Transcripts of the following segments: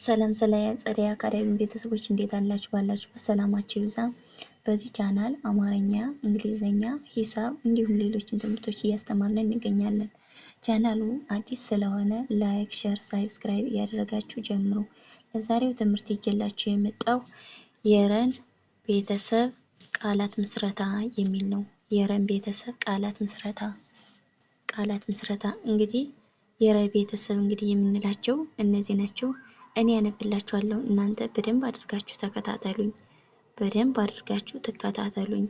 ሰላም ጸደይ አካዳሚ ቤተሰቦች እንዴት አላችሁ? ባላችሁበት ሰላማችሁ ይብዛ። በዚህ ቻናል አማርኛ፣ እንግሊዘኛ፣ ሂሳብ እንዲሁም ሌሎችን ትምህርቶች እያስተማርን እንገኛለን። ቻናሉ አዲስ ስለሆነ ላይክ፣ ሼር፣ ሳብስክራይብ እያደረጋችሁ ጀምሩ። ለዛሬው ትምህርት ይዤላችሁ የመጣው የረን ቤተሰብ ቃላት ምስረታ የሚል ነው። የረን ቤተሰብ ቃላት ምስረታ እንግዲህ የረ ቤተሰብ እንግዲህ የምንላቸው እነዚህ ናቸው። እኔ ያነብላችኋለሁ እናንተ በደንብ አድርጋችሁ ተከታተሉኝ።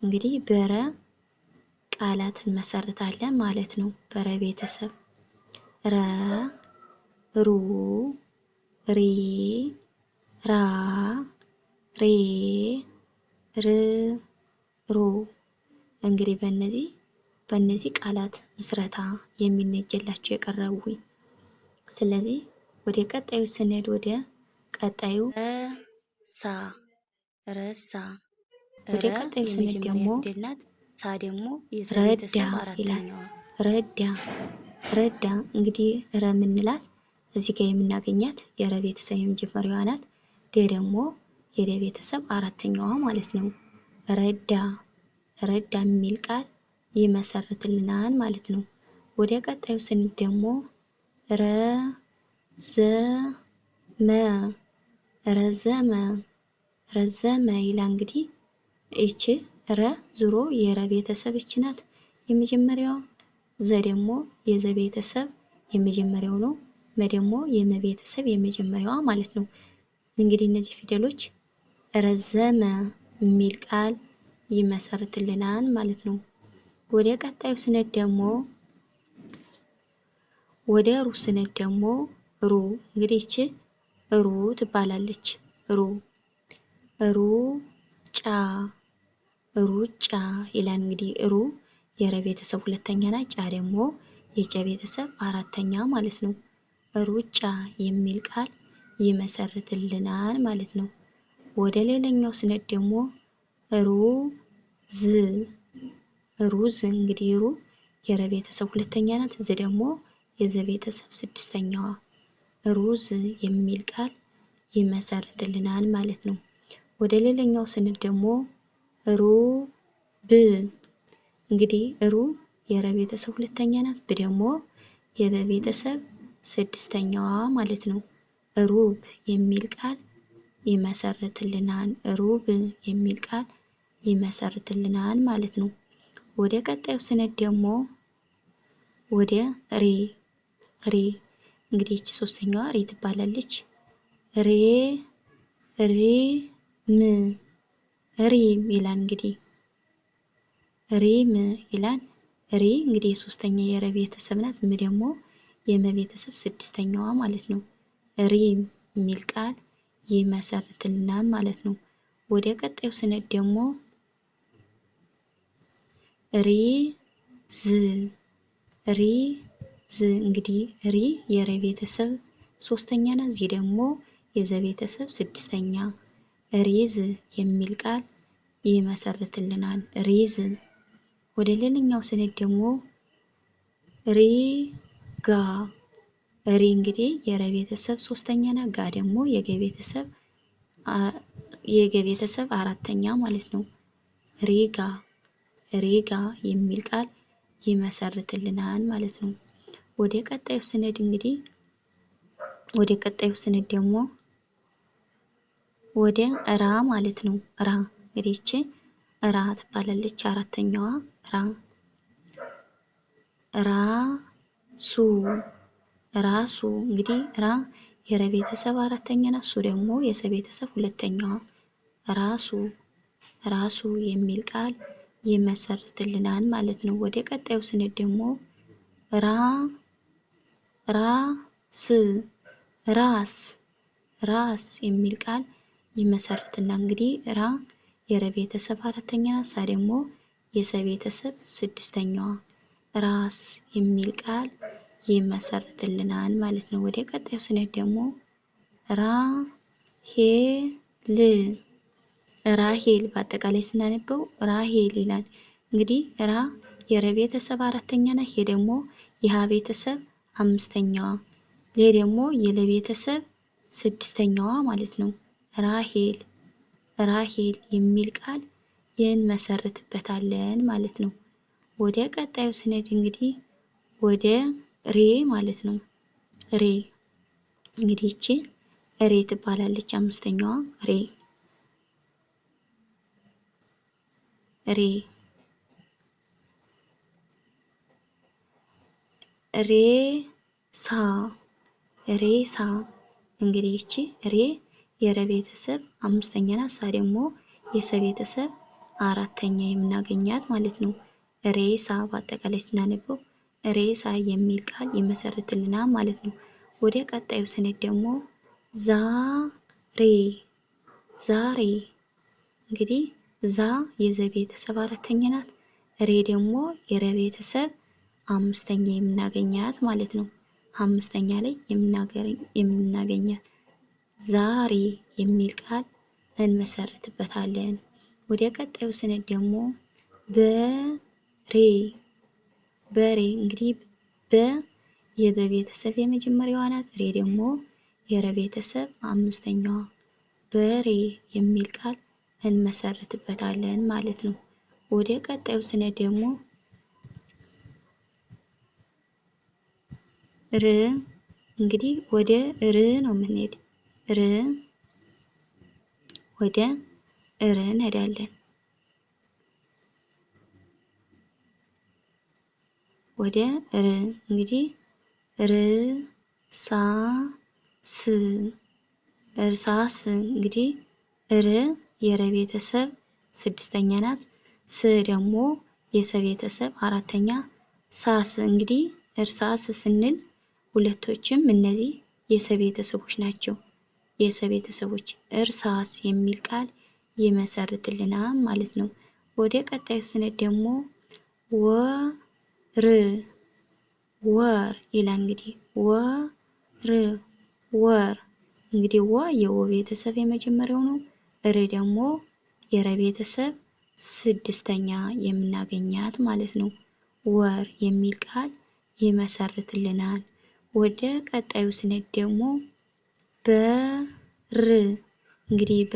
እንግዲህ በረ ቃላት እንመሰርታለን ማለት ነው። በረ ቤተሰብ ረ፣ ሩ፣ ሪ፣ ራ፣ ሬ፣ ር፣ ሩ። እንግዲህ በእነዚህ ቃላት ምስረታ የሚነጀላቸው የቀረቡ። ስለዚህ ወደ ቀጣዩ ስንሄድ ወደ ቀጣዩ ወደ ቀጣዩ ስንሄድ ደግሞ ሳ ደግሞ ረዳ እንግዲህ ረ የምንላት እዚህ ጋር የምናገኛት የረ ቤተሰብ የመጀመሪያዋ ናት። ደ ደግሞ የደ ቤተሰብ አራተኛዋ ማለት ነው። ረዳ የሚል ቃል ይመሰርትልናል ማለት ነው። ወደ ቀጣዩ ስንሄድ ደግሞ ረዘመ ይላል። እንግዲህ እቺ ረ ዙሮ የረ ቤተሰብ እቺ ናት የመጀመሪያዋ። ዘ ደግሞ የዘ ቤተሰብ የመጀመሪያው ነው። መ ደግሞ የመ ቤተሰብ የመጀመሪያዋ ማለት ነው። እንግዲህ እነዚህ ፊደሎች ረዘመ የሚል ቃል ይመሰርትልናል ማለት ነው። ወደ ቀጣዩ ስንሄድ ደግሞ ወደ ሩ ስንሄድ ደግሞ ሩ እንግዲህ እቺ ሩ ትባላለች። ሩጫ ይላል። እንግዲህ ሩ የረ ቤተሰብ ሁለተኛ ናት። ጫ ደግሞ የጨ ቤተሰብ አራተኛ ማለት ነው። ሩጫ የሚል ቃል ይመሰርትልናል ማለት ነው። ወደ ሌላኛው ስንሄድ ደግሞ ሩዝ እንግዲህ ሩ የረ ቤተሰብ ሁለተኛ ናት። ዝ ደግሞ የዘ ቤተሰብ ስድስተኛዋ። ሩዝ የሚል ቃል ይመሰርትልናል ማለት ነው። ወደ ሌላኛው ስንሄድ ደግሞ ሩብ እንግዲህ ሩ የረ ቤተሰብ ሁለተኛ ናት። ብ ደግሞ የበ ቤተሰብ ስድስተኛዋ ማለት ነው። ሩብ የሚል ቃል ይመሰርትልናል። ሩብ የሚል ቃል ይመሰርትልናል ማለት ነው። ወደ ቀጣዩ ስንሄድ ደግሞ ወደ ሬ እንግዲህ እቺ ሶስተኛዋ ሬ ትባላለች። ሪም ይላል። እንግዲህ ሪም ይላል። ሪ እንግዲህ የሶስተኛ የረ ቤተሰብ ናት። ም ደግሞ የመ ቤተሰብ ስድስተኛዋ ማለት ነው። ሪም የሚል ቃል ይመሰርትልናል ማለት ነው። ወደ ቀጣዩ ስንሄድ ደግሞ ሪዝ እንግዲህ ሪ የረ ቤተሰብ ሶስተኛ ናት። ዚ ደግሞ የዘ ቤተሰብ ስድስተኛ። ሪዝ የሚል ቃል ይመሰርትልናል። ሪዝ። ወደ ሌላኛው ስንሄድ ደግሞ ሪጋ እንግዲህ የረ ቤተሰብ ሶስተኛ ናት። ጋ ደግሞ የገ ቤተሰብ አራተኛ ማለት ነው። ሪጋ የሚል ቃል ይመሰርትልናል ማለት ነው። ወደ ቀጣዩ ስንሄድ ደግሞ ወደ ራ ማለት ነው። ራ እንግዲህ እቺ ራ ትባላለች አራተኛዋ። ራሱ እንግዲህ ራ የረ ቤተሰብ አራተኛ ናት። ሱ ደግሞ የሰ ቤተሰብ ሁለተኛዋ። ራሱ የሚል ቃል ይመሰርትልናል ማለት ነው። ወደ ቀጣዩ ስንሄድ ደግሞ ራስ የሚል ቃል ይመሰርትና እንግዲህ ራ የረ ቤተሰብ አራተኛ ናት። ሳ ደግሞ የሰ ቤተሰብ ስድስተኛዋ። ራስ የሚል ቃል ይመሰርትልናል ማለት ነው። ወደ ቀጣዩ ስንሄድ ደግሞ ራሄል በአጠቃላይ ስናነበው ራሄል ይላል። እንግዲህ ራ የረ ቤተሰብ አራተኛ ናት። ሄ ደግሞ የሀ ቤተሰብ አምስተኛዋ። ሌ ደግሞ የለ ቤተሰብ ስድስተኛዋ ማለት ነው። ራሄል ራሄል የሚል ቃል እንመሰርትበታለን ማለት ነው። ወደ ቀጣዩ ስንሄድ እንግዲህ ወደ ሬ ማለት ነው። ሬ እንግዲህ እቺ ሬ ትባላለች። አምስተኛዋ ሬ ሬ ሬሳ ሬሳ እንግዲህ እቺ ሬ የረ ቤተሰብ አምስተኛ ናት። ሳ ደግሞ የሰ ቤተሰብ አራተኛ የምናገኛት ማለት ነው። ሬሳ በአጠቃላይ ስናነበው ሬሳ የሚል ቃል ይመሰርትልናል ማለት ነው። ወደ ቀጣዩ ስንሄድ ደግሞ ዛሬ ዛሬ እንግዲህ ዛ የዘ ቤተሰብ አራተኛ ናት። ሬ ደግሞ የረ ቤተሰብ አምስተኛ የምናገኛት ማለት ነው። አምስተኛ ላይ የምናገኛት ዛሬ የሚል ቃል እንመሰርትበታለን። ወደ ቀጣዩ ስንሄድ ደግሞ በሬ በሬ እንግዲህ በ የበ ቤተሰብ የመጀመሪያዋ ናት። ሬ ደግሞ የረ ቤተሰብ አምስተኛዋ በሬ የሚል ቃል እንመሰርትበታለን ማለት ነው። ወደ ቀጣዩ ስንሄድ ደግሞ ር እንግዲህ ወደ ር ነው የምንሄድ። ር ወደ ር እንሄዳለን። ወደ ር እንግዲህ ርሳስ እርሳስ እንግዲህ ር የረ ቤተሰብ ስድስተኛ ናት። ስ ደግሞ የሰ ቤተሰብ አራተኛ። ሳስ እንግዲህ እርሳስ ስንል ሁለቶችም እነዚህ የሰ ቤተሰቦች ናቸው። የሰ ቤተሰቦች እርሳስ የሚል ቃል ይመሰርትልናል ማለት ነው። ወደ ቀጣዩ ስንሄድ ደግሞ ወር ወር ይላል። እንግዲህ ወር እንግዲህ ወ የወ ቤተሰብ የመጀመሪያው ነው። ር ደግሞ የረ ቤተሰብ ስድስተኛ የምናገኛት ማለት ነው። ወር የሚል ቃል ይመሰርትልናል። ወደ ቀጣዩ ስንሄድ ደግሞ በር እንግዲህ በ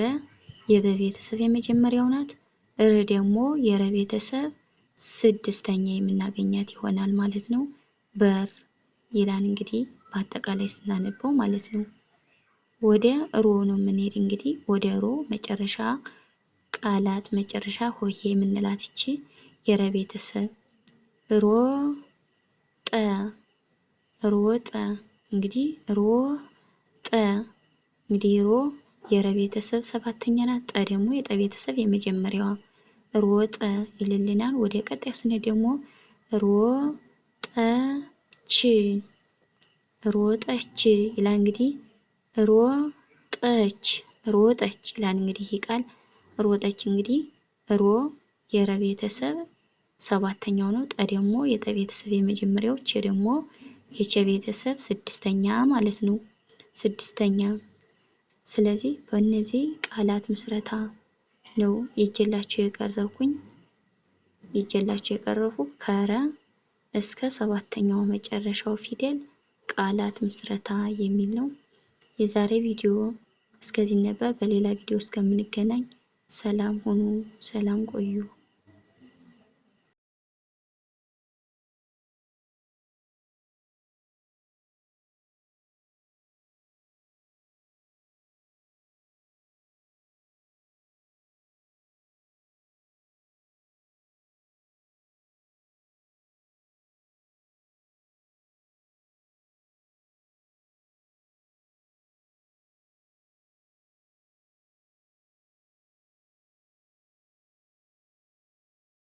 የበ ቤተሰብ የመጀመሪያው ናት። ር ደግሞ የረ ቤተሰብ ስድስተኛ የምናገኛት ይሆናል ማለት ነው። በር ይላል እንግዲህ በአጠቃላይ ስናነበው ማለት ነው። ወደ ሮ ነው የምንሄድ። እንግዲህ ወደ ሮ መጨረሻ ቃላት መጨረሻ ሆሄ የምንላት እቺ የረ ቤተሰብ ሮጠ ሮጠ እንግዲህ ሮጠ እንግዲህ ሮ የረ ቤተሰብ ሰባተኛ ናት። ጠ ደግሞ የጠ ቤተሰብ የመጀመሪያዋ ሮጠ ይልልናል። ወደ ቀጣዩ ስንሄድ ደግሞ ሮጠች ሮጠች ይላል። እንግዲህ ሮጠች ሮጠች ይላል። እንግዲህ ይህ ቃል ሮጠች እንግዲህ ሮ የረ ቤተሰብ ሰባተኛው ነው። ጠ ደግሞ የጠ ቤተሰብ የመጀመሪያው፣ ቸ ደግሞ የቸ ቤተሰብ ስድስተኛ ማለት ነው። ስድስተኛ። ስለዚህ በእነዚህ ቃላት ምስረታ ነው ይዤላችሁ የቀረብኩ ከረ እስከ ሰባተኛው መጨረሻው ፊደል ቃላት ምስረታ የሚል ነው። የዛሬ ቪዲዮ እስከዚህ ነበር። በሌላ ቪዲዮ እስከምንገናኝ ሰላም ሁኑ፣ ሰላም ቆዩ።